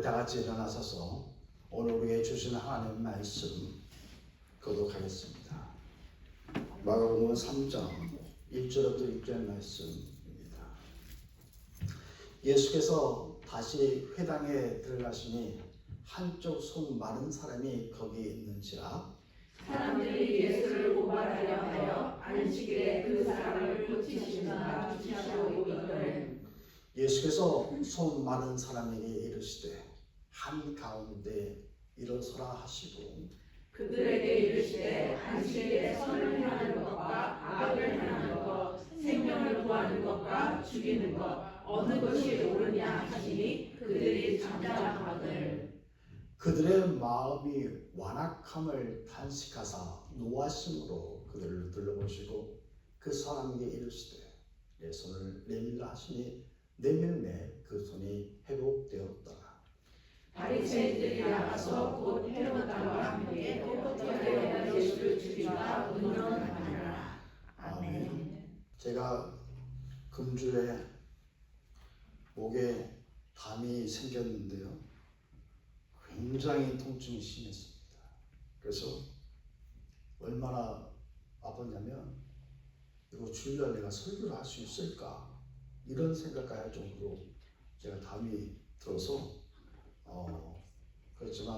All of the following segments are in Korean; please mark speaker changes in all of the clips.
Speaker 1: 다 같이 일어나셔서 오늘 우리에게 주시는 하나님의 말씀 교독하겠습니다. 마가복음 3장 1절부터 6절 말씀입니다. 예수께서 다시 회당에 들어가시니 한쪽 손 마른 사람이 거기 있는지라.
Speaker 2: 사람들이 예수를 고발하려 하여 안식일에 그 사람을 고치시는가 주시하고 있거늘
Speaker 1: 예수께서 손 마른 사람에게 이르시되 한가운데 일어서라 하시고
Speaker 2: 그들에게 이르시되 안식일에 선을 행하는 것과 악을 행하는 것, 생명을 구하는 것과 죽이는 것 어느 것이 옳으냐 하시니 그들이 잠잠하거늘
Speaker 1: 그들의 마음이 완악함을 탄식하사 노하심으로 그들을 둘러보시고 그 사람에게 이르시되 내 손을 내밀라 하시니 내밀매 그 손이 회복되었더라.
Speaker 2: 바리새인들이 나가서 곧 헤롯당과 함께 똑똑하게 예수를 죽이라 의논하니라. 아멘.
Speaker 1: 제가 금주에 목에 담이 생겼는데요, 굉장히 통증이 심했습니다. 그래서 얼마나 아팠냐면 이거 주일날 내가 설교를 할 수 있을까 이런 생각까지 할 정도로 제가 담이 들어서 그렇지만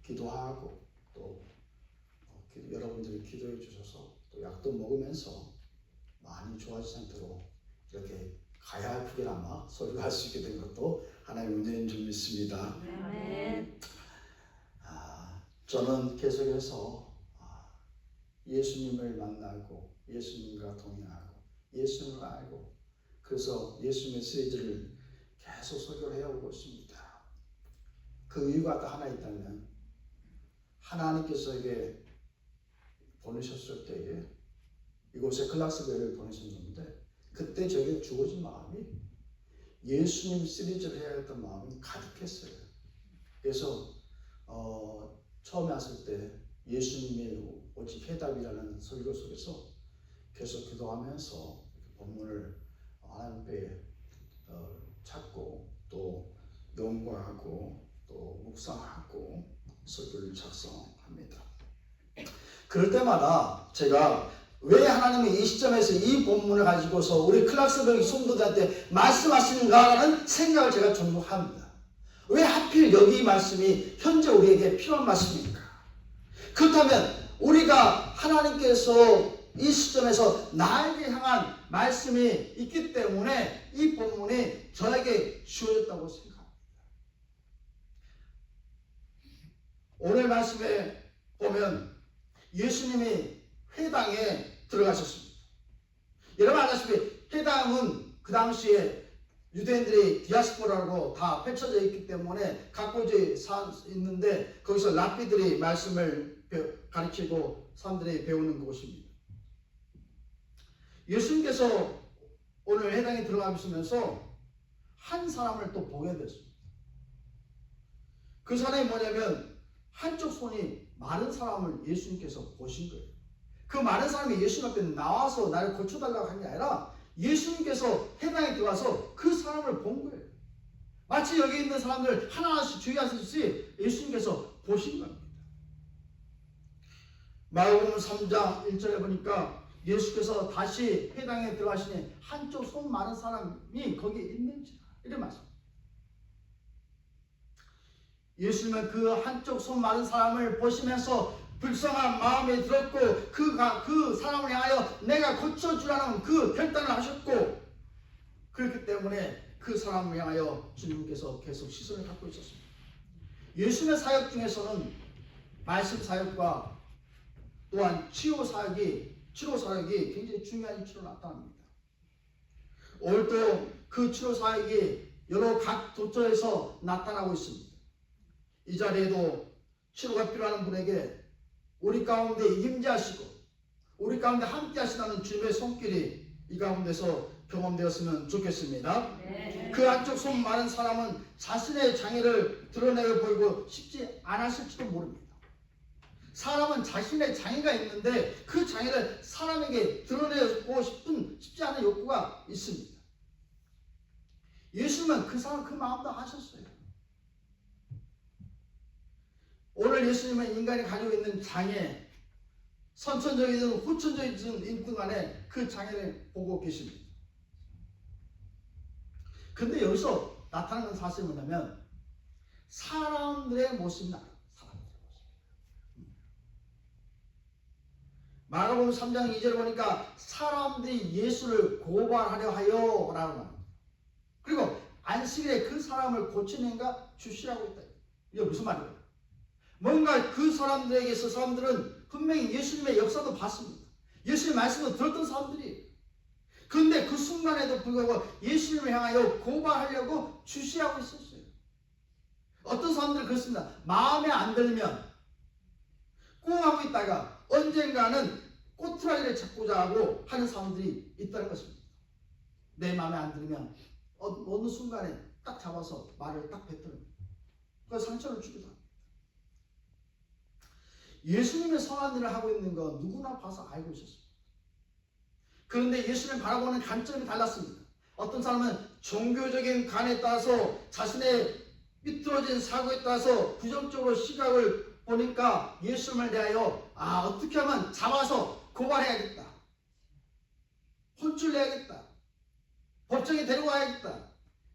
Speaker 1: 기도하고 또 여러분들이 기도해 주셔서 또 약도 먹으면서 많이 좋아진 상태로 이렇게 가야 아프게나마 설교할 수 있게 된 것도 하나님의 은혜인 줄 믿습니다.
Speaker 2: 아멘.
Speaker 1: 저는 계속해서 예수님을 만나고 예수님과 동행하고 예수님을 알고 그래서 예수님의 시리즈를 계속 설교를 해오고 있습니다. 그 이유가 또 하나 있다면 하나님께서 에게 보내셨을 때에 이곳에 클락스베이를 보내셨는데 그때 저에게 주어진 마음이 예수님 시리즈를 해야 했던 마음이 가득했어요. 그래서 처음에 왔을 때 예수님이 오직 해답이라는 설교 속에서 계속 기도하면서 본문을 하나님께 찾고 또 연구하고 또 묵상하고 설교를 작성합니다. 그럴 때마다 제가 왜 하나님이 이 시점에서 이 본문을 가지고서 우리 클락스베이 성도들한테 말씀하시는가라는 생각을 제가 종종 합니다. 왜 하필 여기 이 말씀이 현재 우리에게 필요한 말씀입니까? 그렇다면 우리가 하나님께서 이 시점에서 나에게 향한 말씀이 있기 때문에 이 본문이 저에게 주어졌다고 생각합니다. 오늘 말씀에 보면 예수님이 회당에 들어가셨습니다. 여러분 아시다시피 회당은 그 당시에 유대인들이 디아스포라로 다 펼쳐져 있기 때문에 각 곳에 있는데 거기서 랍비들이 말씀을 가르치고 사람들이 배우는 곳입니다. 예수님께서 오늘 회당에 들어가시면서 한 사람을 또 보게 됐습니다. 그 사람이 뭐냐면 한쪽 손이 마른 사람을 예수님께서 보신 거예요. 그 마른 사람이 예수님 앞에 나와서 나를 고쳐달라고 한 게 아니라 예수님께서 회당에 들어와서 그 사람을 본 거예요. 마치 여기 있는 사람들 하나하나씩 주의하듯이 예수님께서 보신 겁니다. 마가복음 3장 1절에 보니까 예수께서 다시 회당에 들어가시니 한쪽 손 마른 사람이 거기 있는지 이런 말씀. 예수님은 그 한쪽 손 마른 사람을 보시면서 불쌍한 마음이 들었고 그 사람을 향하여 내가 고쳐주라는 그 결단을 하셨고 그렇기 때문에 그 사람을 향하여 주님께서 계속 시선을 갖고 있었습니다. 예수님의 사역 중에서는 말씀 사역과 또한 치료 사역이 굉장히 중요한 위치로 나타납니다. 오늘도 그 치료 사역이 여러 각 도처에서 나타나고 있습니다. 이 자리에도 치료가 필요한 분에게 우리 가운데 임재하시고 우리 가운데 함께 하시다는 주님의 손길이 이 가운데서 경험되었으면 좋겠습니다.
Speaker 2: 네.
Speaker 1: 그 한쪽 손 마른 사람은 자신의 장애를 드러내어 보이고 싶지 않았을지도 모릅니다. 사람은 자신의 장애가 있는데 그 장애를 사람에게 드러내고 싶지 않은 욕구가 있습니다. 예수님은 그 사람 그 마음도 하셨어요. 오늘 예수님은 인간이 가지고 있는 장애, 선천적이든 후천적이든 있든 간에 그 장애를 보고 계십니다. 근데 여기서 나타나는 사실이 뭐냐면 사람들의 모습이 나타나요. 사람들의 모습. 마가복음 3장 2절 보니까 사람들이 예수를 고발하려 하여 라고 합니다. 그리고 안식일에 그 사람을 고치는가 주시라고 했다. 이게 무슨 말이에요? 뭔가 그 사람들에게서 사람들은 분명히 예수님의 역사도 봤습니다. 예수님의 말씀도 들었던 사람들이. 그런데 그 순간에도 불구하고 예수님을 향하여 고발하려고 주시하고 있었어요. 어떤 사람들은 그렇습니다. 마음에 안 들면 꽁하고 있다가 언젠가는 꼬투라지를 잡고자 하고 하는 사람들이 있다는 것입니다. 내 마음에 안 들면 어느 순간에 딱 잡아서 말을 딱 뱉어요. 그 상처를 주기도 합니다. 예수님의 선한 일을 하고 있는 거 누구나 봐서 알고 있었습니다. 그런데 예수님을 바라보는 관점이 달랐습니다. 어떤 사람은 종교적인 간에 따라서 자신의 삐뚤어진 사고에 따라서 부정적으로 시각을 보니까 예수님을 대하여 어떻게 하면 잡아서 고발해야겠다. 혼쭐 내야겠다. 법정에 데리고 가야겠다.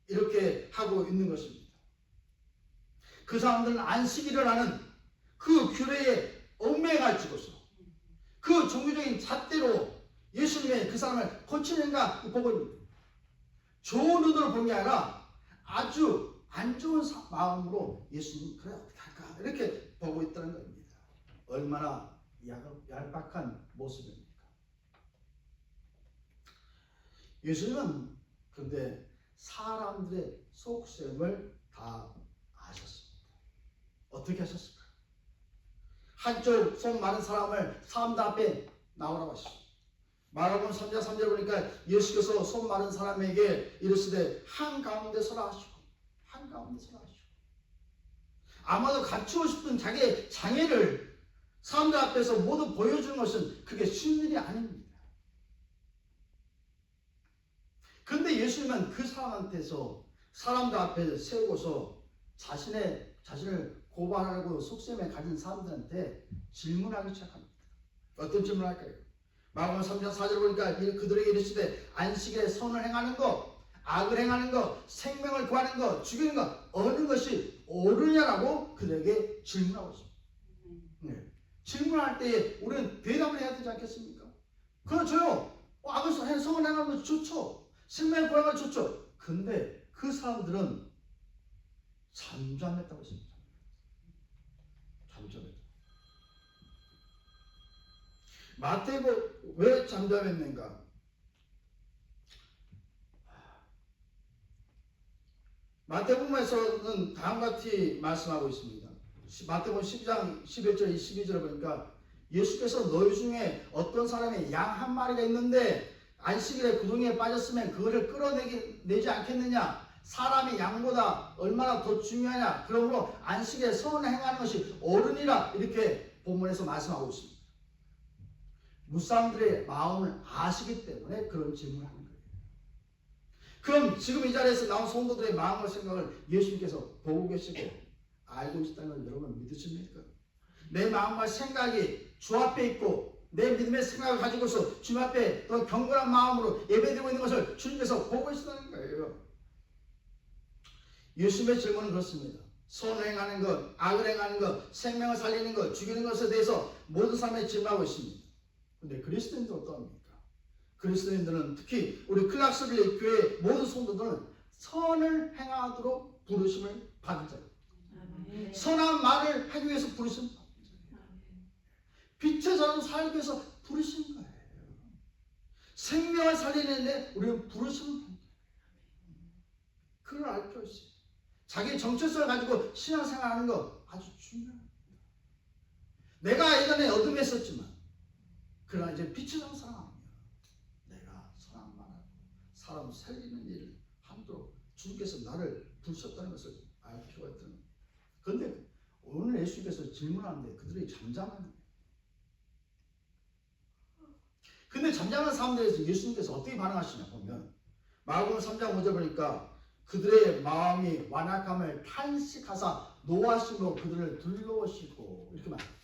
Speaker 1: 이렇게 하고 있는 것입니다. 그 사람들은 안식일을 하는 그 규례에 얽매가지고서 그 종교적인 잣대로 예수님의 그 사람을 고치는가 보고 있습니다. 좋은 의도로 본 게 아니라 아주 안 좋은 마음으로 예수님 그래 어떻게 할까 이렇게 보고 있다는 겁니다. 얼마나 얄팍한 모습입니까? 예수님은 그런데 사람들의 속셈을 다 아셨습니다. 어떻게 하셨을까? 한쪽 손 마른 사람을 사람들 앞에 나오라고 하셨습니다. 마가복음 3장 3절 보니까 예수께서 손 마른 사람에게 이르시되 한가운데 서라 하시고 한가운데 서라 하시고 아마도 갖추고 싶은 자기의 장애를 사람들 앞에서 모두 보여주는 것은 그게 쉬운 일이 아닙니다. 그런데 예수님은 그 사람한테서 사람들 앞에 세우고서 자신을 고발하고 속셈에 가진 사람들한테 질문하기 시작합니다. 어떤 질문을 할까요? 마가복음 3장 4절 보니까 그들에게 이르시되 안식일에 선을 행하는 것, 악을 행하는 것, 생명을 구하는 것, 죽이는 것 어느 것이 옳으냐라고 그들에게 질문하고 있습니다. 네. 질문할 때 우리는 대답을 해야 되지 않겠습니까? 그렇죠. 악을 선을 행하는 것 좋죠. 생명을 구하는 것 좋죠. 근데 그 사람들은 잠잠했다고 했습니다. 잠잠했다. 마태복음 왜 잠잠했는가? 마태복음에서는 다음과 같이 말씀하고 있습니다. 마태복음 10장 11절 12절 보니까 예수께서 너희 중에 어떤 사람이 양 한 마리가 있는데 안식일에 구덩이에 빠졌으면 그거를 끌어내지 않겠느냐? 사람이 양보다 얼마나 더 중요하냐? 그러므로 안식일에 선을 행하는 것이 옳으니라 이렇게 본문에서 말씀하고 있습니다. 무사람들의 마음을 아시기 때문에 그런 질문을 하는 거예요. 그럼 지금 이 자리에서 나온 성도들의 마음과 생각을 예수님께서 보고 계시고 알고 있다는 걸 여러분 믿으십니까? 내 마음과 생각이 주 앞에 있고 내 믿음의 생각을 가지고서 주님 앞에 더 경건한 마음으로 예배드리고 있는 것을 주님께서 보고 있다는 거예요. 예수님의 질문은 그렇습니다. 선을 행하는 것, 악을 행하는 것, 생명을 살리는 것, 죽이는 것에 대해서 모든 사람이 질문하고 있습니다. 그런데 그리스도인들은 어떠합니까? 그리스도인들은 특히 우리 클락스빌 교회 모든 성도들은 선을 행하도록 부르심을 받은 자예요. 선한 말을 하기 위해서 부르심을 받은 자예요. 빛의 자로 살기 위해서 부르신 거예요. 생명을 살리는데 우리는 부르심을 받는 거예요. 그걸 알 필요 있어요. 자기의 정체성을 가지고 신앙생활하는 거 아주 중요합니다. 내가 예전에 어둠에 있었지만 그러나 이제 빛의 장 사람이야. 내가 선한 말하고 사람 살리는 일을 하도록 주님께서 나를 부르셨다는 것을 알 필요가 있다는 거예요. 그런데 오늘 예수께서 질문하는데 그들이 잠잠하는 거예요. 근데 잠잠한 사람들에서 예수님께서 어떻게 반응하시냐 보면 마가복음 3장 5절 보니까 그들의 마음이 완악함을 탄식하사 노하심으로 그들을 둘러오시고 이렇게 말합니다.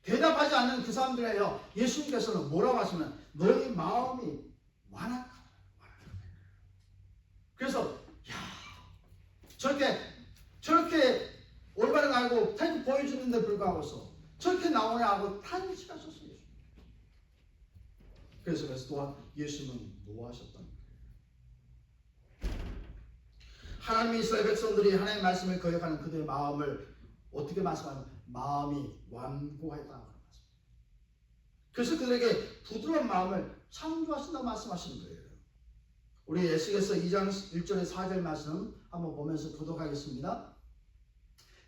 Speaker 1: 대답하지 않는 그 사람들에요. 예수님께서는 뭐라고 하시면 너희 마음이 완악하다. 그래서 저렇게 올바른 알고 태그 보여주는데 불구하고서 저렇게 나오냐 하고 탄식하셨어요. 그래서 또한 예수님은 노하셨다는 거예요. 하나님의 이스라엘 백성들이 하나님의 말씀을 거역하는 그들의 마음을 어떻게 말씀하냐면 마음이 완고하였다. 그래서 그들에게 부드러운 마음을 창조하신다고 말씀하시는 거예요. 우리 에스겔서 2장 1절에 4절 말씀 한번 보면서 교독하겠습니다.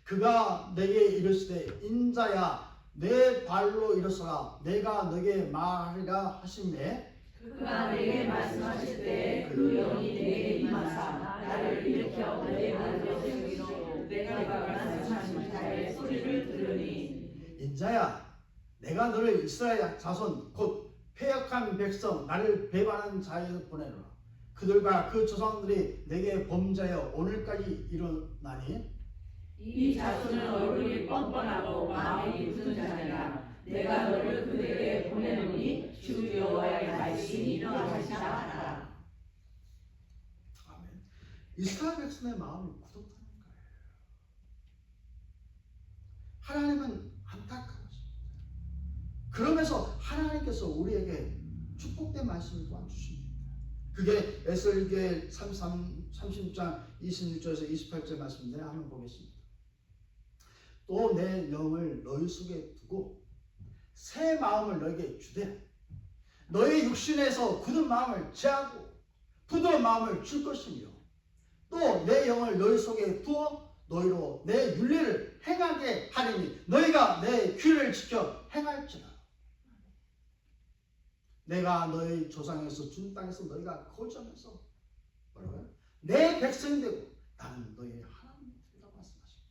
Speaker 1: 그가 내게 이르시되 인자야 내 발로 일어서라 내가 너에게 말하리라 하시매
Speaker 2: 그가 내게 말씀하실 때 그 영이 내게 임하사 나를 일으켜 내 발로 세우기로 내가 말씀하신 자의 소리를 들으니
Speaker 1: 인자야 내가 너를 이스라엘 자손 곧 패역한 백성 나를 배반하는 자에서 보내노라. 그들과 그 조상들이 내게 범죄하여 오늘까지 이르나니
Speaker 2: 이 자손은 얼굴이 뻔뻔하고 마음이 굳은 자니라. 내가 너를 그들에게 보내노니 주 여호와의 말씀이 일어나시자 하라.
Speaker 1: 아멘. 이스라엘 백성의 마음이 굳었다는 거예요. 하나님은 안타까우십니다. 그러면서 하나님께서 우리에게 축복된 말씀을 또한 주십니다. 그게 에스겔 30장 26절에서 28절 말씀인데 한번 보겠습니다. 또 내 영을 너희 속에 두고 새 마음을 너에게 주되 너희 육신에서 굳은 마음을 제하고 부드러운 마음을 줄 것이며 또 내 영을 너희 속에 두어 너희로 내 윤리를 행하게 하리니 너희가 내 규례를 지켜 행할지라. 내가 너희 조상에서 준 땅에서 너희가 거주하면서 뭐라고요? 내 백성이 되고 나는 너희의 하나님이 되리라고 말씀하십니다.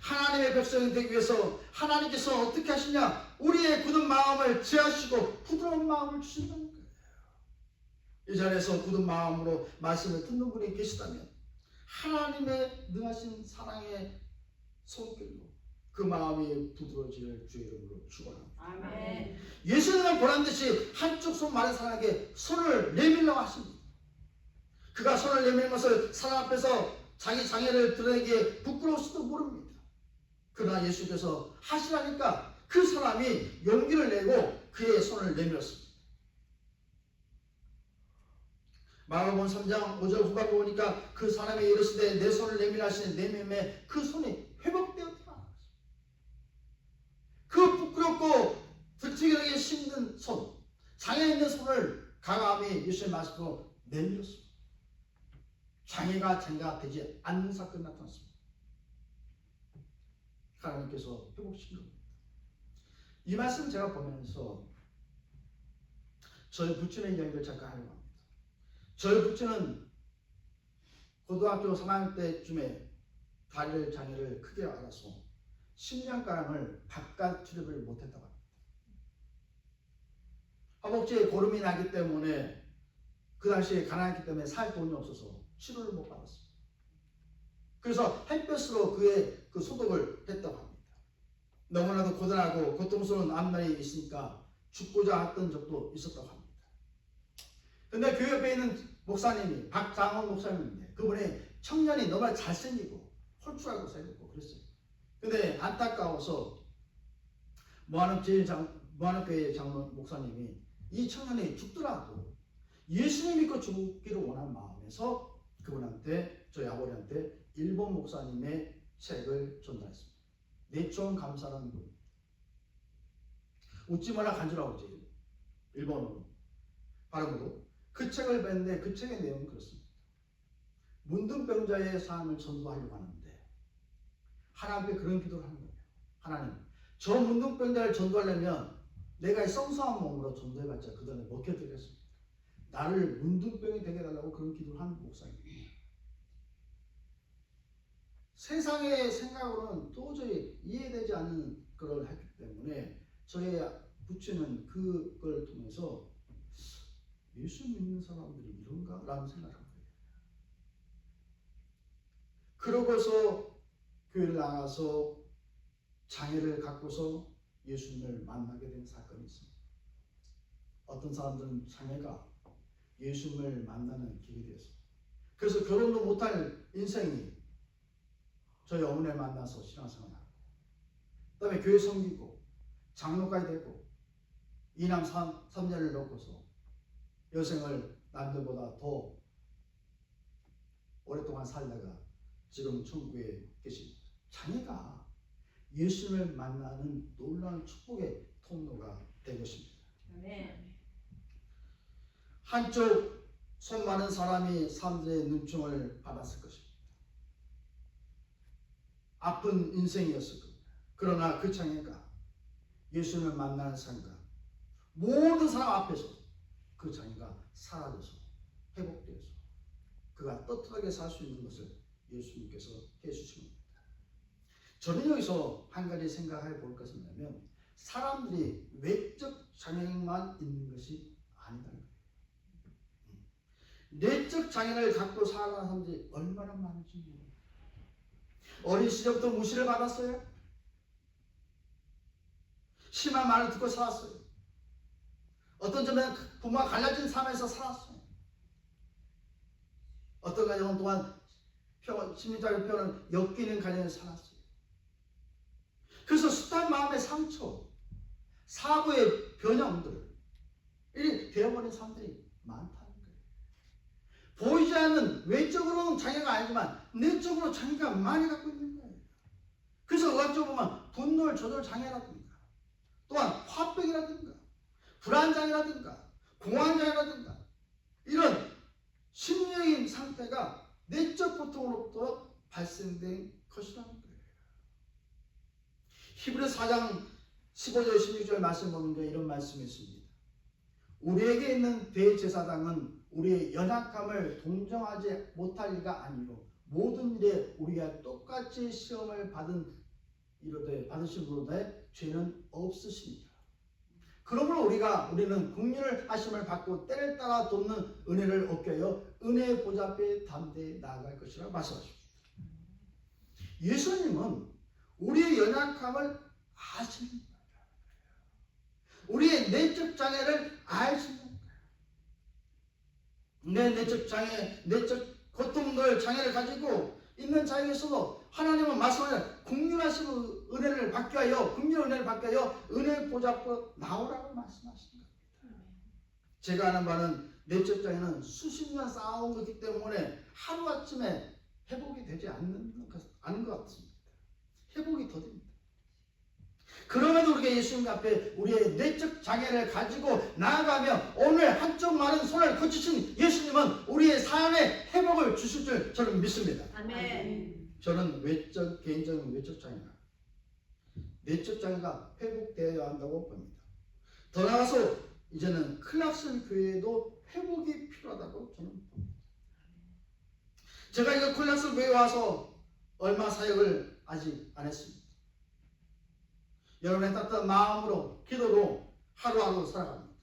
Speaker 1: 하나님의 백성이 되기 위해서 하나님께서 어떻게 하시냐? 우리의 굳은 마음을 제하시고 부드러운 마음을 주신다는 거예요. 이 자리에서 굳은 마음으로 말씀을 듣는 분이 계시다면 하나님의 능하신 사랑의 손길로 그 마음이 부드러워질 주의 이름으로 축원합니다.
Speaker 2: 아멘.
Speaker 1: 예수님은 보란듯이 한쪽 손 마른 사람에게 손을 내밀라고 하십니다. 그가 손을 내미는 것을 사람 앞에서 자기 장애를 드러내기에 부끄러울지도 모릅니다. 그러나 예수께서 하시라니까 그 사람이 용기를 내고 그의 손을 내밀었습니다. 마가복음 3장 5절 후반부 보니까 그 사람이 이르시되 내 손을 내밀라 하시니 내밀매 그 손이 회복되었다. 그 부끄럽고 들치기하기 힘든 손, 장애 있는 손을 강함이 예수의 말씀으로 내밀었습니다. 장애가 장애가 되지 않는 사건이 나타났습니다. 하나님께서 회복시킨 겁니다. 이 말씀 제가 보면서 저희 부친의 이야기를 잠깐 하려고 합니다. 저희 부친은 고등학교 3학년 때쯤에 다리 장애를 크게 알아서 10년가량을 바깥 출입을 못했다고 합니다. 허벅지에 고름이 나기 때문에 그 당시에 가난했기 때문에 살 돈이 없어서 치료를 못 받았습니다. 그래서 햇볕으로 그의 그 소독을 했다고 합니다. 너무나도 고단하고 고통스러운 앞날이 있으니까 죽고자 했던 적도 있었다고 합니다. 근데 그 옆에 있는 목사님이 박장원 목사님인데 그분이 청년이 너무 잘생기고 홀쭉하고 생겼고 그랬어요. 근데 안타까워서 무한업교회 장로 목사님이 이 청년이 죽더라도 예수님 믿고 죽기를 원하는 마음에서 그분한테 저희 아버지한테 일본 목사님의 책을 전달했습니다. 내촌 감사라는 분. 웃지 마라 간주라고지 일본어로 발음으로 그 책을 뺐는데 그 책의 내용은 그렇습니다. 문둥병자의 삶을 전도하려고 하는데 하나님께 그런 기도를 하는 거예요. 하나님, 저 문둥병자를 전도하려면 내가 이 썽성한 몸으로 전도해봤자 그 다음에 못 견디겠습니다. 나를 문둥병이 되게 해달라고 그런 기도를 하는 목사님이에요. 세상의 생각으로는 도저히 이해되지 않는 걸 했기 때문에 저의 부친은 그걸 통해서 예수 믿는 사람들이 이런가? 라는 생각을 한 거예요. 그러고서 교회를 나가서 장애를 갖고서 예수님을 만나게 된 사건이 있습니다. 어떤 사람들은 장애가 예수님을 만나는 길이 되었습니다. 그래서 결혼도 못할 인생이 저희 어머니를 만나서 신앙생활하고, 그 다음에 교회 섬기고 장로까지 되고 이남 삼녀를 놓고서 여생을 남들보다 더 오랫동안 살다가 지금 천국에 계십니다. 장애가 예수님을 만나는 놀라운 축복의 통로가 된 것입니다.
Speaker 2: 아멘.
Speaker 1: 한쪽 손 많은 사람이 사람들의 눈총을 받았을 것입니다. 아픈 인생이었을 겁니다. 그러나 그 장애가 예수님을 만나는 순간 모든 사람 앞에서 그 장애가 사라져서 회복되어서 그가 떳떳하게 살 수 있는 것을 예수님께서 해주신 겁니다. 저는 여기서 한 가지 생각해 볼 것은 뭐냐면, 사람들이 외적 장애만 있는 것이 아니다는 거예요. 내적 장애를 갖고 살아가는 사람들이 얼마나 많은지 모릅니다. 어린 시절부터 무시를 받았어요. 심한 말을 듣고 살았어요. 어떤 점에는 부모가 갈라진 삶에서 살았어요. 어떤 가정은 또한 심리적인 표현은 엮이는 가정에서 살았어요. 그래서 숱한 마음의 상처, 사고의 변형들, 이렇게 되어버린 사람들이 많다는 거예요. 보이지 않는 외적으로는 장애가 아니지만 내적으로 장애가 많이 갖고 있는 거예요. 그래서 의학적으로 보면 분노 조절 장애라든가, 또한 화병이라든가, 불안장애라든가, 공황장애라든가, 이런 심리적인 상태가 내적 고통으로부터 발생된 것이라는 거예요. 히브리서 4장 15절 16절 말씀 보면 이런 말씀이 있습니다. 우리에게 있는 대제사장은 우리의 연약함을 동정하지 못할 이가 아니로 모든 일에 우리가 똑같이 시험을 받으심으로되 죄는 없으십니다. 그러므로 우리는 긍휼을 하심을 받고 때를 따라 돕는 은혜를 얻게 하여 은혜의 보좌 앞에 담대히 나아갈 것이라고 말씀하십니다. 예수님은 우리의 연약함을 아시는 거예요. 우리의 내적 장애를 아시는 거예요. 내 내적 장애, 내적 고통들, 장애를 가지고 있는 자에게서도 하나님은 말씀하시는 긍휼하신 은혜를 받게 하여, 긍휼의 은혜를 받게 하여 은혜의 보좌 앞으로 나오라고 말씀하시는 겁니다. 제가 아는 바는 내적 장애는 수십 년 쌓아온 것이기 때문에 하루아침에 회복이 되지 않는 것 같습니다. 회복이 더딥니다. 그럼에도 우리가 예수님 앞에 우리의 내적 장애를 가지고 나아가며 오늘 한쪽 마른 손을 고치신 예수님은 우리의 삶의 회복을 주실 줄 저는 믿습니다.
Speaker 2: 아멘.
Speaker 1: 저는 개인적인 외적 장애가, 내적 장애가 회복되어야 한다고 봅니다. 더 나아가서 이제는 클락슨 교회에도 회복이 필요하다고 저는 봅니다. 제가 이거 클락슨 교회에 와서 얼마 사역을 아직 안 했습니다. 여러분의 따뜻한 마음으로, 기도로 하루하루 살아갑니다.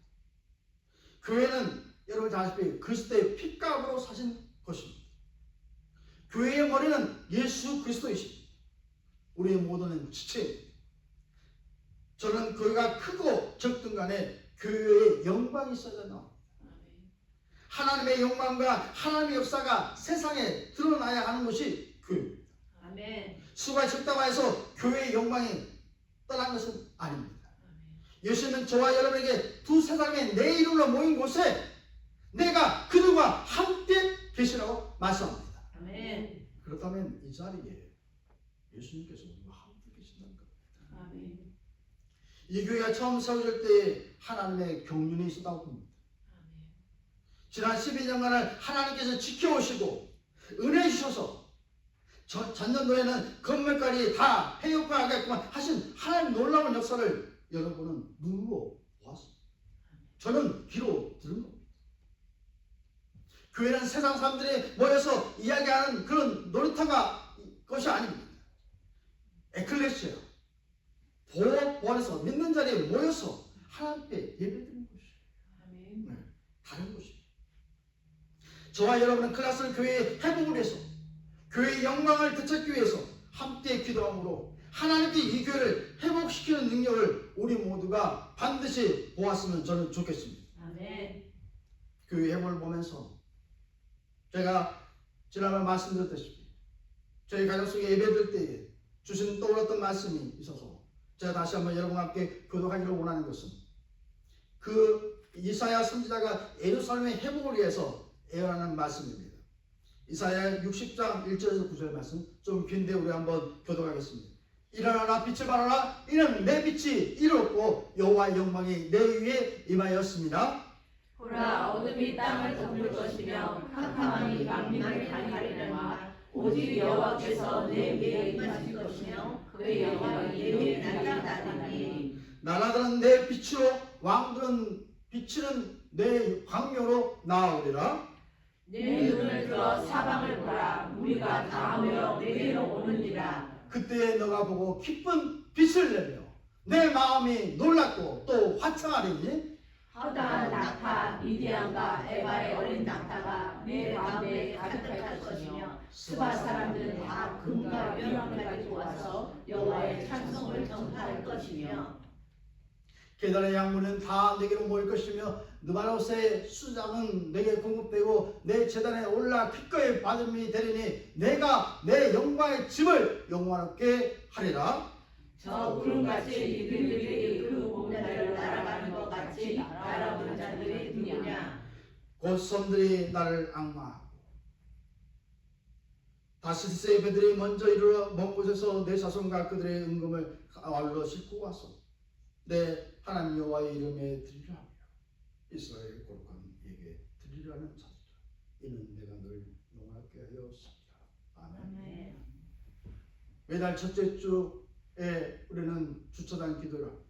Speaker 1: 교회는 여러분 다 아시다시피 그리스도의 핏값으로 사신 것입니다. 교회의 머리는 예수 그리스도이십니다. 우리의 모두는 지체입니다. 저는 교회가 크고 적든 간에 교회의 영광이 있어야 나옵니다. 하나님의 영광과 하나님의 역사가 세상에 드러나야 하는 것이 교회입니다.
Speaker 2: 아멘.
Speaker 1: 수가 적다고 해서 교회의 영광이 떠난 것은 아닙니다. 예수님은 저와 여러분에게 두 세상에 내 이름으로 모인 곳에 내가 그들과 함께 계시라고 말씀합니다.
Speaker 2: 아멘.
Speaker 1: 그렇다면 이 자리에 예수님께서 우리와 함께 계신다는 겁니다.
Speaker 2: 아멘.
Speaker 1: 이 교회가 처음 세워질 때 하나님의 경륜이 있었다고 봅니다. 지난 12년간을 하나님께서 지켜오시고 은혜 주셔서 전년도에는 건물까지 다 폐역하겠구만 하신 하나님 놀라운 역사를 여러분은 눈으로 보았습니다. 저는 귀로 들은 겁니다. 교회는 세상 사람들이 모여서 이야기하는 그런 놀이터가 것이 아닙니다. 에클레시아, 보원에서 믿는 자리에 모여서 하나님께 예배드리는 것이에요.
Speaker 2: 아멘.
Speaker 1: 네. 다른 것입니다. 저와 여러분은 클라스 교회의 회복을 위해서, 교회의 영광을 되찾기 위해서 함께 기도함으로 하나님께 이 교회를 회복시키는 능력을 우리 모두가 반드시 보았으면 저는 좋겠습니다.
Speaker 2: 아멘.
Speaker 1: 교회 회복을 보면서 제가 지난번 말씀드렸다시피 저희 가정 속에 예배드릴 때에 주신 떠올랐던 말씀이 있어서 제가 다시 한번 여러분과 함께 교도하기를 원하는 것은 그 이사야 선지자가 예루살렘의 회복을 위해서 애원하는 말씀입니다. 이사야 60장 1절에서 9절 말씀 좀 긴데 우리 한번 교도하겠습니다. 일어나라 빛을 발하라 이는 내 빛이 이루었고 여호와의 영광이 내 위에 임하였습니다.
Speaker 2: 보라 어둠이 땅을 덮을 것이며 캄캄함이 만민을 가리리라. 오직 여호와께서 내 위에 임하실 것이며 그의 영광이 내 위에 나타나리니.
Speaker 1: 나라들은 내 빛으로 왕들은 비치는 내 광명으로 나아오리라.
Speaker 2: 내 눈을 들어 사방을 보라. 무리가 다 모여 내게로 오느니라.
Speaker 1: 그때에 너가 보고 기쁜 빛을 내며 내 마음이 놀랍고 또 화창하리니.
Speaker 2: 허다한 낙타 미디안과 에바의 어린 낙타가 내 가운데 가득할 것이며 스바 사람들은 다 금과 명을 가지고 와서 여호와의 찬송을 전파할 것이며
Speaker 1: 계단의 양문은 다 내게로 모일 것이며 느바롯의 수장은 내게 공급되고 내 제단에 올라 기꺼이 받음이 되리니 내가 내 영광의 집을 영원하게 하리라.
Speaker 2: 저 구름같이 이들이 그 몸자를 날아가는 것 같이 날아오는 자들이 누구냐.
Speaker 1: 곧 섬들이 나를 악마하고 다시스의 배들이 먼저 이르러 먼 곳에서 내 자손과 그들의 은금을 아울러 싣고 와서 내 하나님 여호와의 이름에 드리려 하며 이스라엘 거룩한 이에게 드리려는 자들이라. 이는 내가 늘 영원하게 하였습니다. 아멘. 매달 첫째 주에 우리는 주차장 기도를 합니다.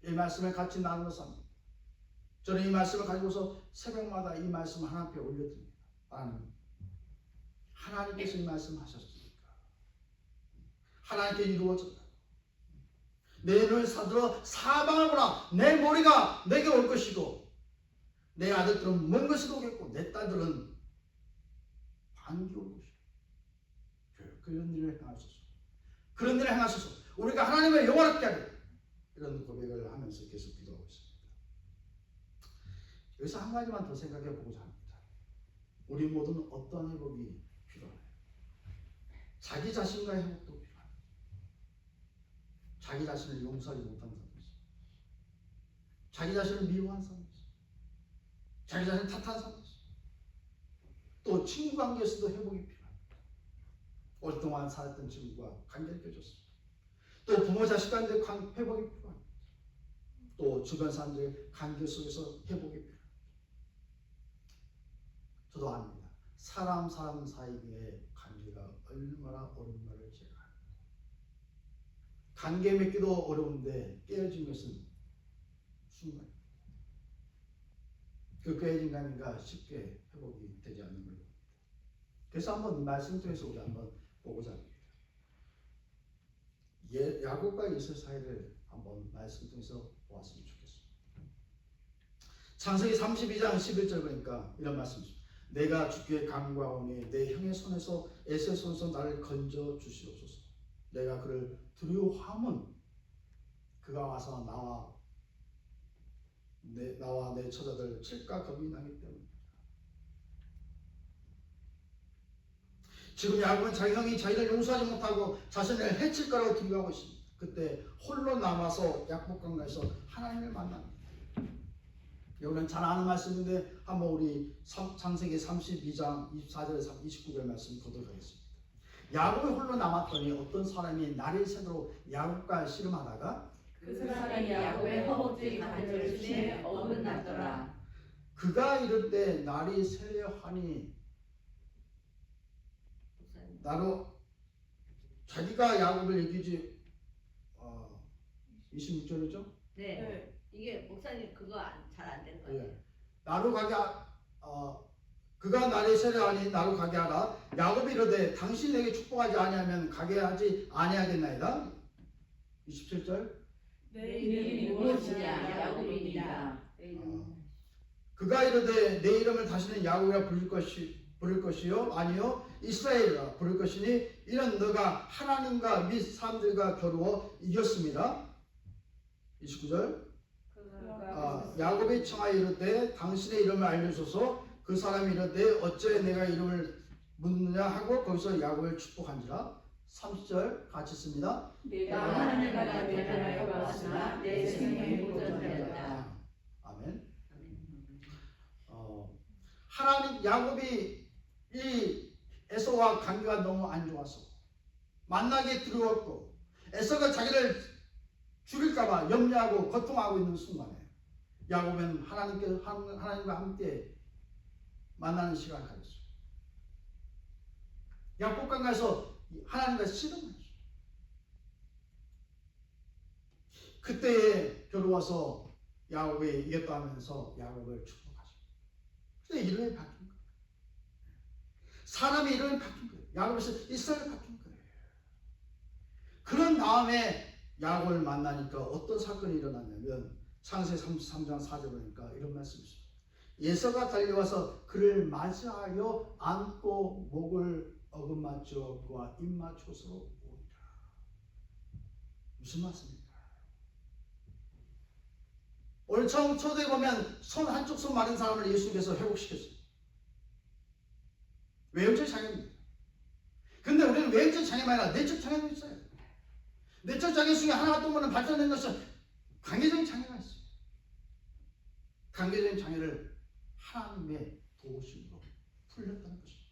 Speaker 1: 이 말씀을 같이 나누어서 합니다. 저는 이 말씀을 가지고서 새벽마다 이 말씀을 하나님께 올려드립니다. 하나님께서 이 말씀을 하셨으니까 하나님께 이루어졌다. 내 눈을 사들어 사방을 보라. 내 머리가 내게 올 것이고 내 아들들은 먼 것으로 오겠고 내 딸들은 반기 올 것이고 그런 일을 행하소서. 그런 일을 행하소서. 우리가 하나님을 영원하게 하게 이런 고백을 하면서 계속 기도하고 있습니다. 여기서 한 가지만 더 생각해 보고자 합니다. 우리 모두는 어떤 회복이 필요하나요? 자기 자신과의 회복도 필요합니다. 자기 자신을 용서하지 못한 사람이 있어요. 자기 자신을 미워한 사람이 있어요. 자기 자신을 탓한 사람이 있어요. 또 친구 관계에서도 회복이 필요합니다. 오랫동안 살았던 친구가 관계를 깨졌습니다. 또 부모 자식 간의 회복이 필요합니다. 또 주변 사람들의 관계 속에서 회복이 필요합니다. 저도 압니다. 사람 사이의 관계가 얼마나 어려운가를 제가 압니다. 관계 맺기도 어려운데 깨어진 것은 순간입니다. 그 깨어진 관계가 쉽게 회복이 되지 않는 걸 봅니다. 그래서 한번 이 말씀 통해서 우리 한번 보고자 합니다. 야곱과 이스라엘 사이를 한번 말씀 통해서 보았으면 좋겠습니다. 창세기 32장 11절 보니까 이런 말씀이죠. 내가 주께 간구하오니 내 형의 손에서 에서의 손에서 나를 건져 주시옵소서. 내가 그를 두려워함은 그가 와서 나와 내 처자들 칠까 겁이 나기 때문이다. 지금 야곱은 자기 형이 자기를 용서하지 못하고 자신을 해칠 거라고 두려워하고 있습니다. 그때 홀로 남아서 약복강가에서 하나님을 만납니다. 여러분 잘 아는 말씀인데 한번 우리 창세기 32장 24절에서 29절 말씀 거듭하겠습니다. 야곱이 홀로 남았더니 어떤 사람이 날이 새도록 야곱과 씨름하다가
Speaker 2: 그 사람이 야곱의 허벅지 관절을 치매 어긋났더라.
Speaker 1: 그가 이를 때 날이 새려하니 나로 자기가 야곱을 이기지 26절이죠?
Speaker 3: 네. 이게 목사님 그거 잘 안 되는 거예요.
Speaker 1: 예. 나로 가게 그가 나를 세려하니 나로 가게 하라. 야곱이 이르되 당신 내게 축복하지 아니하면 가게 하지 아니하겠나이다. 27절.
Speaker 2: 내 이름이 무엇이냐 야곱이니라.
Speaker 1: 그가 이르되 내 이름을 다시는 야곱이라 부를 것이요 아니요 이스라엘이라 부를 것이니 이는 너가 하나님과 및 사람들과 겨루어 이겼습니다. 29절 야곱이 청하여 이르되 당신의 이름을 알려줘서 그 사람이 이르되 어째 내가 이름을 묻느냐 하고 거기서 야곱을 축복한지라. 30절 같이 씁니다.
Speaker 2: 내가 하나님과 변하여 왔으나 내 생명이 묻어버렸다.
Speaker 1: 아멘. 하나님 야곱이 이 에서와 관계가 너무 안 좋아서 만나게 두려웠고 에서가 자기를 죽일까봐 염려하고 고통하고 있는 순간에 야곱은 하나님과 함께 만나는 시간을 가졌어요. 야곱강 가서 하나님과 씨름했어요. 그때에 겨루어서 야곱이 이겼다 하면서 야곱을 축복하죠. 근데 이름이 바뀐 거예요. 사람의 이름이 바뀐 거예요. 야곱에서 이스라엘이 바뀐 거예요. 그런 다음에 야곱을 만나니까 어떤 사건이 일어났냐면 창세기 33장 4절 보니까 이런 말씀이 있습니다. 예서가 달려와서 그를 맞이하여 안고 목을 어긋맞죠. 그와 입맞춰서 오니라. 무슨 말씀입니까? 오늘 처음 초대에 보면 손 한쪽 손 마른 사람을 예수님께서 회복시켰어요. 외형적 장애입니다. 근데 우리는 외형적 장애만 아니라 내적 장애도 있어요. 내적 장애 중에 하나가 또 뭐는 발전된 것은 관계적인 장애가 있어요. 관계적인 장애를 하나님의 도우심으로 풀렸다는 것입니다.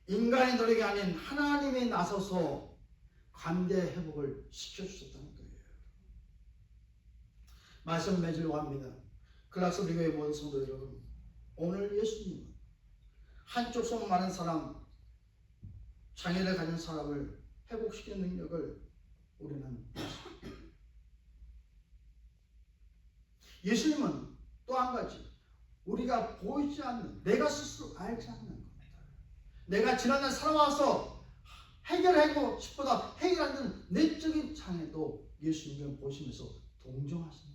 Speaker 1: 인간의 노력이 아닌 하나님이 나서서 관계 회복을 시켜주셨다는 거예요. 말씀 맺으려고 합니다. 클락스 리그의 모든 성도 여러분, 오늘 예수님은 한쪽 손 많은 사람, 장애를 가진 사람을 회복시키는 능력을 우리는 예수님은 또 한 가지 우리가 보이지 않는, 내가 스스로 알지 않는 겁니다. 내가 지난날 살아와서 해결하고 싶보다 해결 안 되는 내적인 장애도 예수님을 보시면서 동정하신다.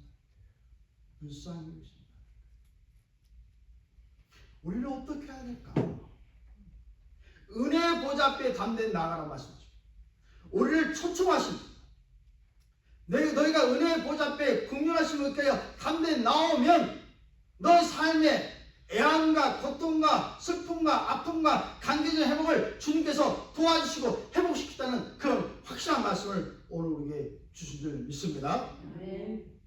Speaker 1: 불쌍히 여기신다. 우리는 어떻게 해야 될까? 은혜의 보좌 앞에 담대히 나아가라 말씀하죠. 우리를 초청하십니다. 너희가 은혜의 보좌 앞에 긍휼하심을 위하여 담대히 나오면 너의 삶에 애환과 고통과 슬픔과 아픔과 관계적 회복을 주님께서 도와주시고 회복시키다는 그런 확실한 말씀을 오늘 우리에게 주신 줄 믿습니다.
Speaker 2: 아멘.